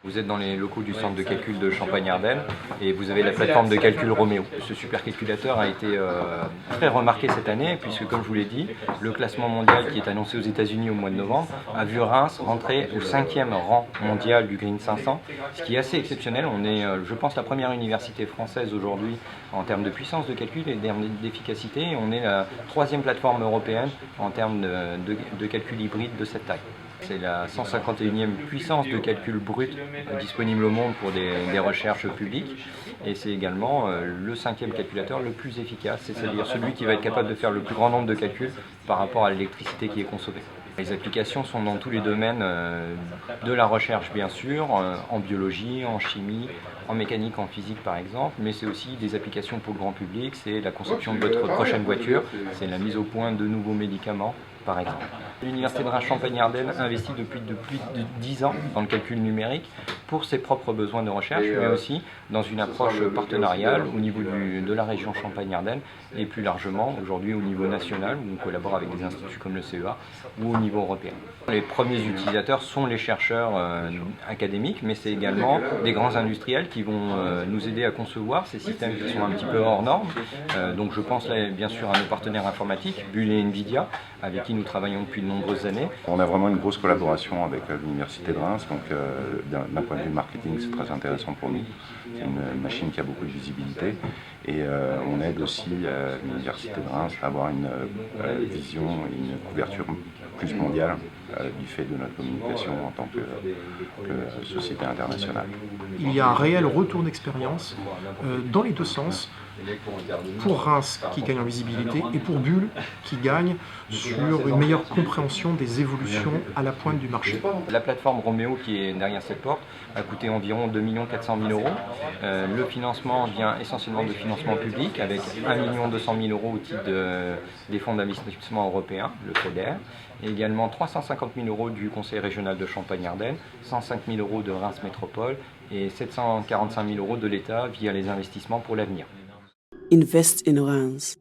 Vous êtes dans les locaux du centre de calcul de Champagne-Ardenne et vous avez la plateforme de calcul Roméo. Ce supercalculateur a été très remarqué cette année puisque, comme je vous l'ai dit, le classement mondial qui est annoncé aux États-Unis au mois de novembre a vu Reims rentrer au 5e rang mondial du Green 500, ce qui est assez exceptionnel. On est, je pense, la première université française aujourd'hui en termes de puissance de calcul et d'efficacité. Et on est la 3e plateforme européenne en termes de calcul hybride de cette taille. C'est la 151e puissance de calcul brut disponible au monde pour des recherches publiques et c'est également le 5e calculateur le plus efficace, c'est-à-dire celui qui va être capable de faire le plus grand nombre de calculs par rapport à l'électricité qui est consommée. Les applications sont dans tous les domaines de la recherche bien sûr, en biologie, en chimie, en mécanique, en physique par exemple, mais c'est aussi des applications pour le grand public, c'est la conception de votre prochaine voiture, c'est la mise au point de nouveaux médicaments par exemple. L'Université de Reims Champagne-Ardenne investit depuis de 10 ans dans le calcul numérique pour ses propres besoins de recherche, mais aussi dans une approche partenariale au niveau de la région Champagne-Ardenne et plus largement aujourd'hui au niveau national où on collabore avec des instituts comme le CEA ou au niveau européen. Les premiers utilisateurs sont les chercheurs académiques, mais c'est également des grands industriels qui vont nous aider à concevoir ces systèmes qui sont un petit peu hors normes. Donc je pense là bien sûr à nos partenaires informatiques, Bull et Nvidia, avec qui nous travaillons depuis de nombreuses années. On a vraiment une grosse collaboration avec l'Université de Reims, donc d'un point de vue marketing c'est très intéressant pour nous. C'est une machine qui a beaucoup de visibilité et on aide aussi l'Université de Reims à avoir une vision et une couverture plus mondiale du fait de notre communication en tant que société internationale. Il y a un réel retour d'expérience dans les deux sens, pour Reims qui gagne en visibilité et pour Bull qui gagne sur une meilleure compréhension des évolutions à la pointe du marché. La plateforme Roméo qui est derrière cette porte a coûté environ 2 400 000 €. Le financement vient essentiellement de financement public avec 1 200 000 € au titre des fonds d'investissement européens, le FEDER, et également 350 000 € du Conseil régional de Champagne-Ardenne, 105 000 € de Reims Métropole et 745 000 € de l'État via les investissements pour l'avenir. Invest in Reims.